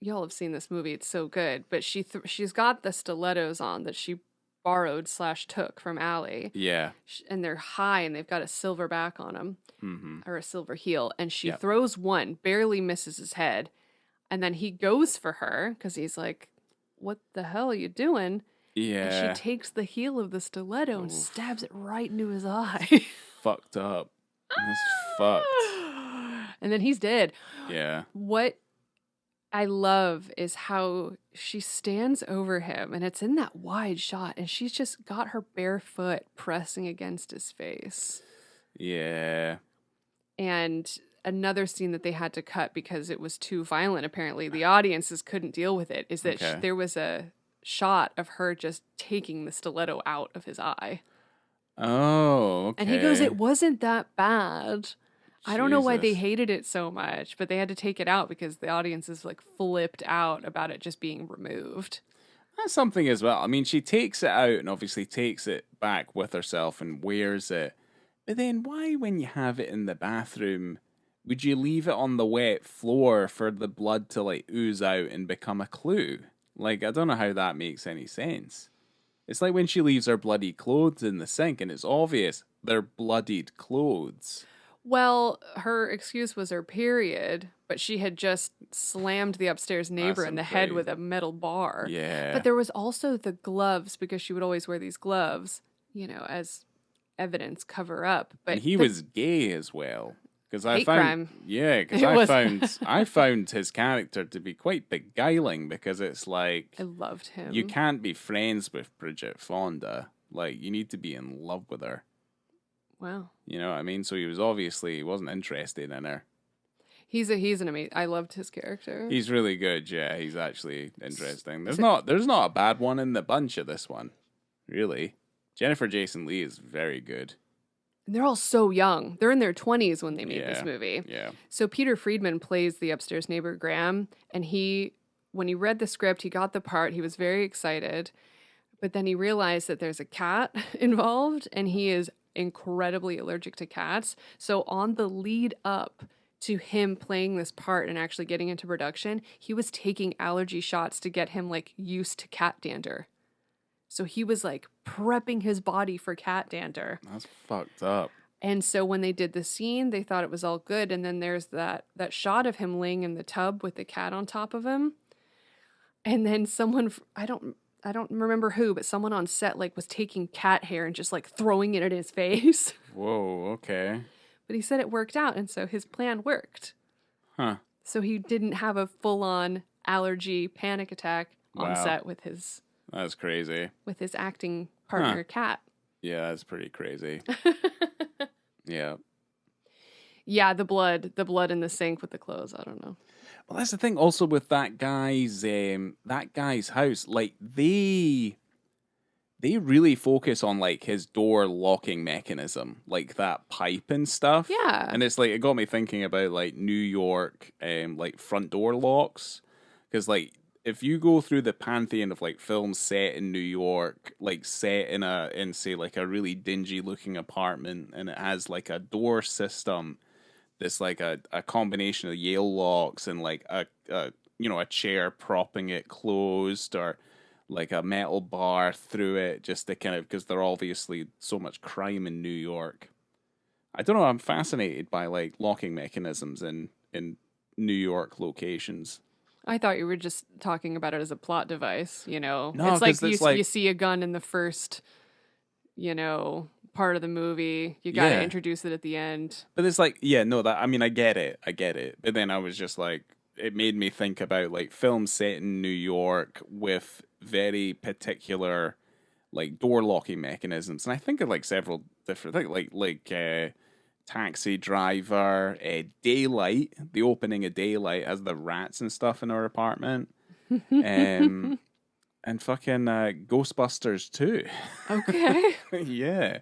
A: y'all have seen this movie. It's so good. But she's got the stilettos on that she borrowed / took from Allie.
B: Yeah.
A: And they're high and they've got a silver back on them.
B: Mm-hmm.
A: Or a silver heel. And she throws one, barely misses his head. And then he goes for her because he's like, what the hell are you doing?
B: Yeah.
A: And she takes the heel of the stiletto and stabs it right into his eye.
B: Fucked up. It's fucked.
A: And then he's dead.
B: Yeah.
A: What I love is how she stands over him, and it's in that wide shot, and she's just got her bare foot pressing against his face.
B: Yeah.
A: And another scene that they had to cut because it was too violent, apparently. The audiences couldn't deal with it, is that there was a shot of her just taking the stiletto out of his eye.
B: Oh, okay.
A: And he goes, it wasn't that bad. I don't know why they hated it so much, but they had to take it out because the audiences flipped out about it just being removed.
B: That's something as well. I mean, she takes it out and obviously takes it back with herself and wears it. But then why, when you have it in the bathroom, would you leave it on the wet floor for the blood to ooze out and become a clue? I don't know how that makes any sense. It's like when she leaves her bloody clothes in the sink and it's obvious they're bloodied clothes.
A: Well, her excuse was her period, but she had just slammed the upstairs neighbor in the head with a metal bar.
B: Yeah.
A: But there was also the gloves, because she would always wear these gloves, as evidence, cover up. But
B: and he was gay as well. Because I
A: crime.
B: I found his character to be quite beguiling, because it's like,
A: I loved him.
B: You can't be friends with Bridget Fonda. Like, you need to be in love with her.
A: Wow.
B: You know what I mean? So he wasn't interested in her.
A: He's an amazing. I loved his character.
B: He's really good. Yeah, he's actually interesting. There's not a bad one in the bunch of this one, really. Jennifer Jason Leigh is very good.
A: They're all so young. They're in their 20s when they made this movie.
B: Yeah.
A: So Peter Friedman plays the upstairs neighbor, Graham, and when he read the script, he got the part. He was very excited, but then he realized that there's a cat involved, and he is incredibly allergic to cats. So on the lead up to him playing this part and actually getting into production, he was taking allergy shots to get him like used to cat dander. So he was like prepping his body for cat dander.
B: That's fucked up.
A: And so when they did the scene, they thought it was all good. And then there's that shot of him laying in the tub with the cat on top of him. And then someone, I don't remember who, but someone on set like was taking cat hair and just like throwing it at his face.
B: Whoa, okay.
A: But he said it worked out, and so his plan worked.
B: Huh.
A: So he didn't have a full-on allergy panic attack on set with his...
B: That's crazy.
A: With his acting partner, Kat.
B: Yeah, that's pretty crazy. Yeah.
A: Yeah, the blood in the sink with the clothes. I don't know.
B: Well, that's the thing. Also, with that guy's house, like they really focus on like his door locking mechanism, like that pipe and stuff.
A: Yeah.
B: And it's like, it got me thinking about like New York, like front door locks, because like, if you go through the pantheon of like films set in New York, like set in say like a really dingy looking apartment, and it has like a door system that's like a combination of Yale locks and like a chair propping it closed, or like a metal bar through it, just to kind of, because there are obviously so much crime in New York. I don't know, I'm fascinated by like locking mechanisms in New York locations.
A: I thought you were just talking about it as a plot device, you know.
B: No,
A: it's like you see a gun in the first, part of the movie. You got to introduce it at the end.
B: But it's like, I get it. But then I was just like, it made me think about like films set in New York with very particular like door locking mechanisms. And I think of like several different things, like Taxi Driver, Daylight, the opening of Daylight as the rats and stuff in our apartment, and fucking Ghostbusters too.
A: Okay.
B: Yeah.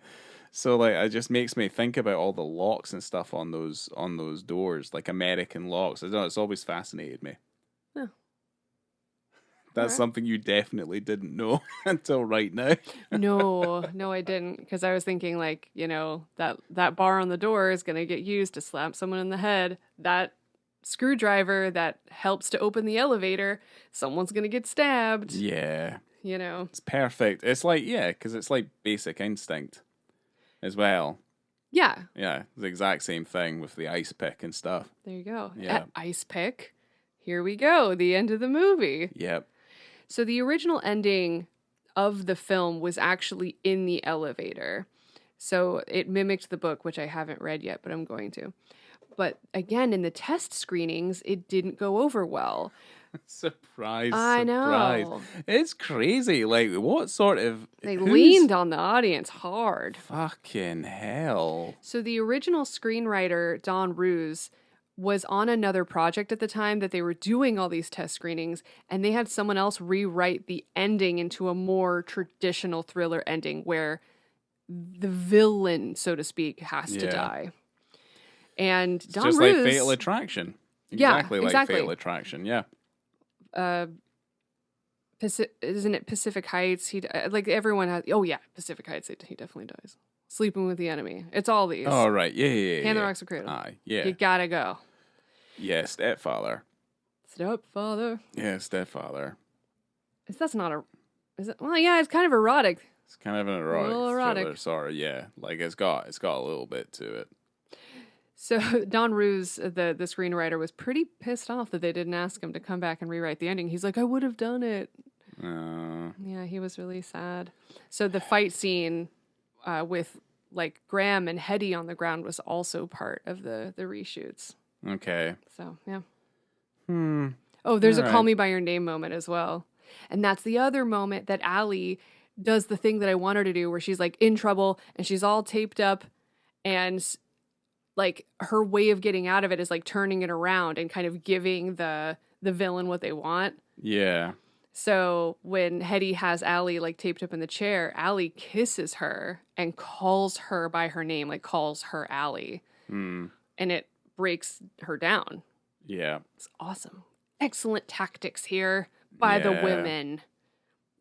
B: So like, it just makes me think about all the locks and stuff on those doors, like American locks. I don't know, it's always fascinated me.
A: Oh.
B: That's something you definitely didn't know until right now.
A: No, I didn't. Because I was thinking, like, that bar on the door is going to get used to slap someone in the head. That screwdriver that helps to open the elevator, someone's going to get stabbed.
B: Yeah.
A: It's
B: perfect. It's like, because it's like Basic Instinct as well.
A: Yeah.
B: Yeah, it's the exact same thing with the ice pick and stuff.
A: There you go.
B: Yeah.
A: Ice pick. Here we go. The end of the movie.
B: Yep.
A: So the original ending of the film was actually in the elevator. So it mimicked the book, which I haven't read yet, but I'm going to. But again, in the test screenings, it didn't go over well.
B: Surprise.
A: I know.
B: It's crazy. Like, what sort of...
A: They leaned on the audience hard.
B: Fucking hell.
A: So the original screenwriter, Don Roos, was on another project at the time that they were doing all these test screenings, and they had someone else rewrite the ending into a more traditional thriller ending where the villain, so to speak, has to die. And
B: it's
A: Don
B: just
A: Roos,
B: like Fatal Attraction.
A: Exactly.
B: Fatal Attraction, yeah.
A: Isn't it Pacific Heights? He like everyone has. Oh yeah, Pacific Heights. He definitely dies. Sleeping with the Enemy. It's all these.
B: Oh right, yeah.
A: Hand the Rocks of Cradle.
B: Aye, yeah.
A: You gotta go.
B: Yeah, Stepfather.
A: Stepfather.
B: Yeah, Stepfather.
A: That's not a. Is it? Well, yeah, it's kind of erotic.
B: It's kind of an erotic thriller. Sorry, yeah. Like it's got a little bit to it.
A: So Don Roos, the screenwriter, was pretty pissed off that they didn't ask him to come back and rewrite the ending. He's like, I would have done it. Yeah, he was really sad. So the fight scene with like Graham and Hetty on the ground was also part of the reshoots.
B: Okay.
A: So, yeah. Oh, there's
B: All
A: a
B: right.
A: Call Me By Your Name moment as well. And that's the other moment that Allie does the thing that I want her to do, where she's like in trouble and she's all taped up, and like her way of getting out of it is like turning it around and kind of giving the villain what they want.
B: Yeah.
A: So when Hetty has Allie like taped up in the chair, Allie kisses her and calls her by her name, like calls her Allie. And it breaks her down.
B: Yeah.
A: It's awesome. Excellent tactics here by the women.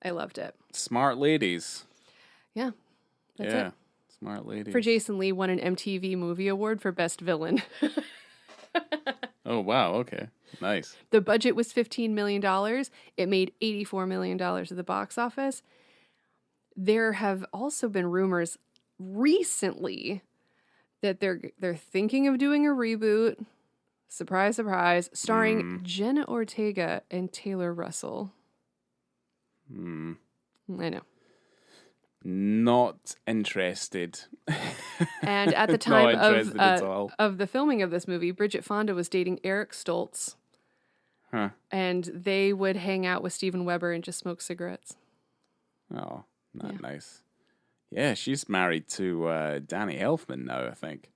A: I loved it.
B: Smart ladies.
A: Yeah. That's it.
B: Smart ladies.
A: For Jason Lee won an MTV Movie Award for Best Villain.
B: Oh, wow. Okay. Nice.
A: The budget was $15 million. It made $84 million at the box office. There have also been rumors recently that they're thinking of doing a reboot. Surprise, surprise. Starring Jenna Ortega and Taylor Russell. I know.
B: Not interested.
A: And at the time
B: of
A: of the filming of this movie, Bridget Fonda was dating Eric Stoltz.
B: Huh.
A: And they would hang out with Steven Weber and just smoke cigarettes.
B: Oh, not nice. Yeah, she's married to Danny Elfman now, I think.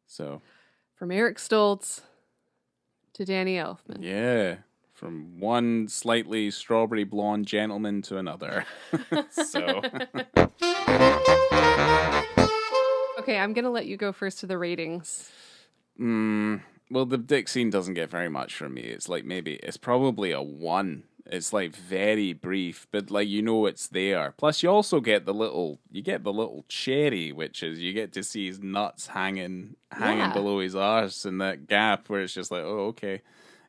B: So.
A: From Eric Stoltz to Danny Elfman.
B: Yeah. From one slightly strawberry blonde gentleman to another. So.
A: Okay, I'm going to let you go first to the ratings.
B: Well, the dick scene doesn't get very much from me. It's like it's probably a 1. It's like very brief, but like it's there. Plus, you also get the little cherry, which is you get to see his nuts hanging below his arse in that gap where it's just like, oh, okay.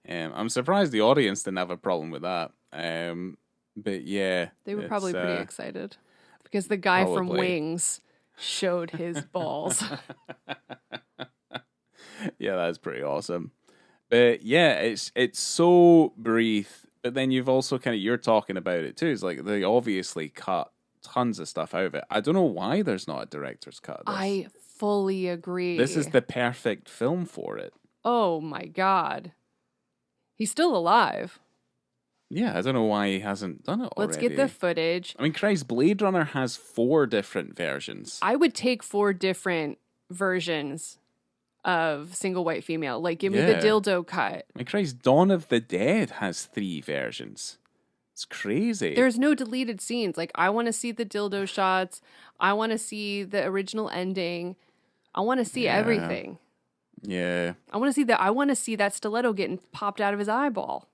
B: I'm surprised the audience didn't have a problem with that. But yeah,
A: they were probably pretty excited because the guy from Wings showed his balls.
B: Yeah, that's pretty awesome. But yeah, it's so brief. But then you've also you're talking about it too. It's like they obviously cut tons of stuff out of it. I don't know why there's not a director's cut of this.
A: I fully agree.
B: This is the perfect film for it.
A: Oh my God. He's still alive.
B: Yeah, I don't know why he hasn't done it already.
A: Let's get the footage.
B: I mean, Christ, Blade Runner has 4 different versions.
A: I would take 4 different versions of Single White Female. Like, give me the dildo cut.
B: I mean, Christ, Dawn of the Dead has 3 versions. It's crazy.
A: There's no deleted scenes. Like, I want to see the dildo shots. I want to see the original ending. I want to see everything.
B: Yeah.
A: I want to see that stiletto getting popped out of his eyeball.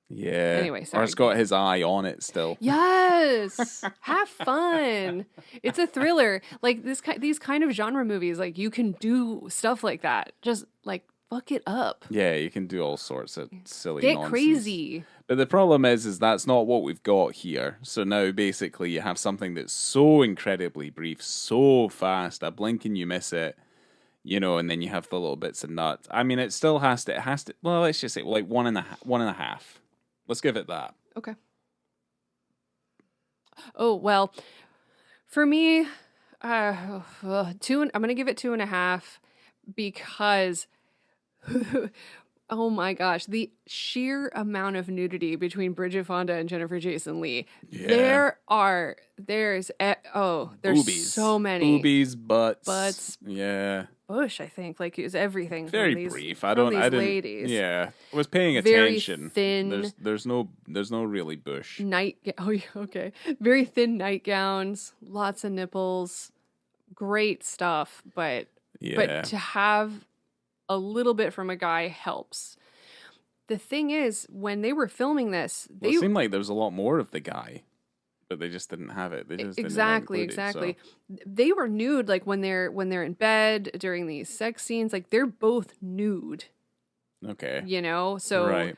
B: Yeah.
A: Anyway, sorry.
B: Or it's got his eye on it still.
A: Yes. Have fun. It's a thriller. Like these kind of genre movies, like you can do stuff like that. Just like fuck it up.
B: Yeah, you can do all sorts of silly
A: Get
B: nonsense.
A: crazy.
B: But the problem is that's not what we've got here. So now basically you have something that's so incredibly brief, so fast, a blink and you miss it. And then you have the little bits of nut. I mean, it still has to, well, let's just say like 1.5. Let's give it that.
A: Okay. Oh, well, for me, I'm going to give it 2.5 because, oh my gosh, the sheer amount of nudity between Bridget Fonda and Jennifer Jason Leigh. Yeah. There's boobies. So many.
B: Boobies, butts. Yeah.
A: Bush, I think, like it was everything.
B: Very brief. I didn't. Ladies. Yeah, I was paying attention.
A: Very thin.
B: There's no really bush.
A: Okay. Very thin nightgowns, lots of nipples, great stuff. But to have a little bit from a guy helps. The thing is, when they were filming this,
B: it seemed like there was a lot more of the guy. But they just didn't have it. They just
A: exactly.
B: So.
A: They were nude, like when they're in bed during these sex scenes. Like they're both nude.
B: Okay.
A: So
B: right.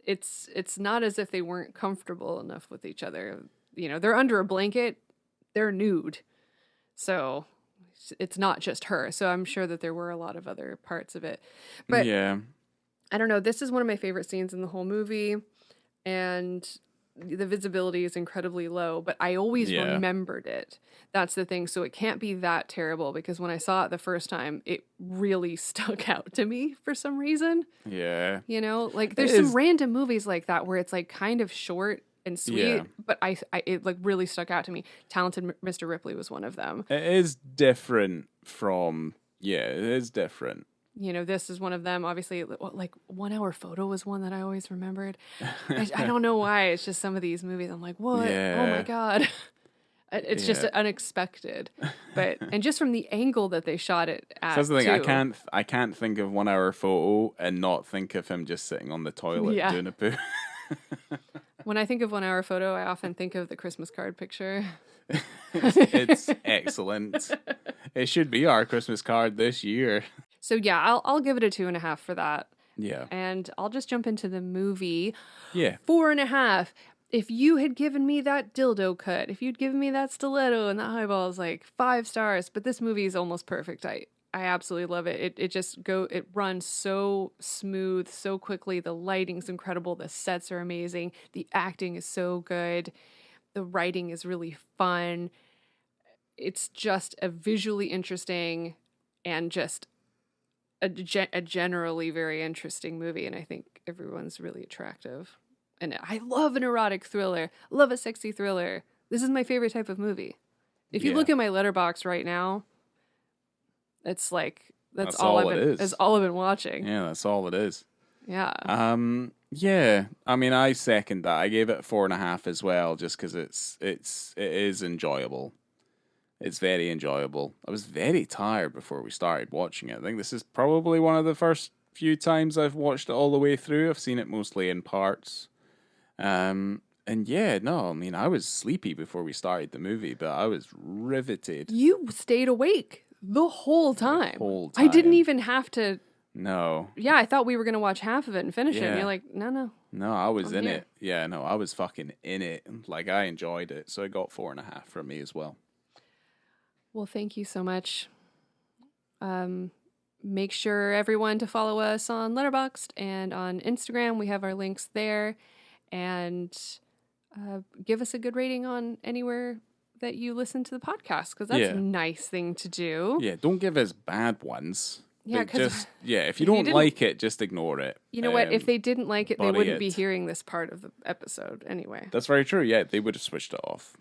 A: It's not as if they weren't comfortable enough with each other. They're under a blanket. They're nude. So it's not just her. So I'm sure that there were a lot of other parts of it. But yeah, I don't know. This is one of my favorite scenes in the whole movie, and the visibility is incredibly low, but I always remembered it. That's the thing. So it can't be that terrible, because when I saw it the first time, it really stuck out to me for some reason.
B: Yeah.
A: You know, like there's some random movies like that where it's like kind of short and sweet, but it like really stuck out to me. Talented Mr. Ripley was one of them.
B: It is different from, it is different.
A: You know, this is one of them. Obviously, like 1 Hour Photo was one that I always remembered. I don't know why. It's just some of these movies. I'm like, what?
B: Yeah.
A: Oh my God. It's just unexpected. And just from the angle that they shot it at.
B: That's the thing. I can't think of 1 Hour Photo and not think of him just sitting on the toilet doing a poo.
A: When I think of 1 Hour Photo, I often think of the Christmas card picture.
B: It's excellent. It should be our Christmas card this year.
A: So yeah, I'll give it a 2.5 for that.
B: Yeah.
A: And I'll just jump into the movie.
B: Yeah.
A: 4.5. If you had given me that dildo cut, if you'd given me that stiletto and the eyeballs, like 5 stars. But this movie is almost perfect. I absolutely love it. It runs so smooth, so quickly. The lighting's incredible. The sets are amazing. The acting is so good. The writing is really fun. It's just a visually interesting and just a generally very interesting movie. And I think everyone's really attractive. And I love an erotic thriller. Love a sexy thriller. This is my favorite type of movie. If you look at my letterbox right now, it's like that's all I've been watching.
B: Yeah, that's all it is.
A: Yeah.
B: Yeah. I mean, I second that. I gave it 4.5 as well, just because it is enjoyable. It's very enjoyable. I was very tired before we started watching it. I think this is probably one of the first few times I've watched it all the way through. I've seen it mostly in parts. And yeah, no, I mean, I was sleepy before we started the movie, but I was riveted.
A: You stayed awake the whole time. I didn't even have to.
B: No.
A: Yeah, I thought we were going to watch half of it and finish it. And you're like, no.
B: No, I was in it. Yeah, no, I was fucking in it. Like, I enjoyed it. So it got 4.5 from me as well.
A: Well, thank you so much. Make sure everyone to follow us on Letterboxd and on Instagram. We have our links there. And give us a good rating on anywhere that you listen to the podcast, because that's a nice thing to do.
B: Yeah, don't give us bad ones.
A: Yeah, because
B: if you don't like it, just ignore it.
A: You know what? If they didn't like it, they wouldn't be hearing this part of the episode anyway.
B: That's very true. Yeah, they would have switched it off.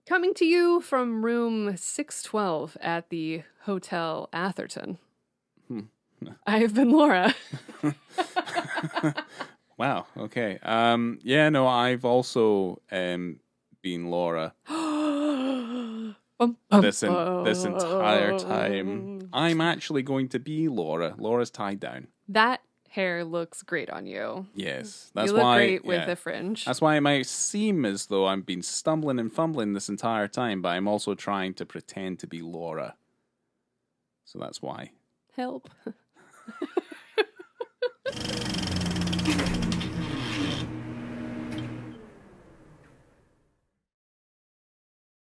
A: Coming to you from room 612 at the Hotel Atherton, I have been Laura.
B: Wow. Okay. I've also been Laura. This entire time, I'm actually going to be Laura. Laura's tied down.
A: That hair looks great on you.
B: Yes,
A: that's why. You look great with the fringe.
B: That's why it might seem as though I've been stumbling and fumbling this entire time, but I'm also trying to pretend to be Laura. So that's why.
A: Help.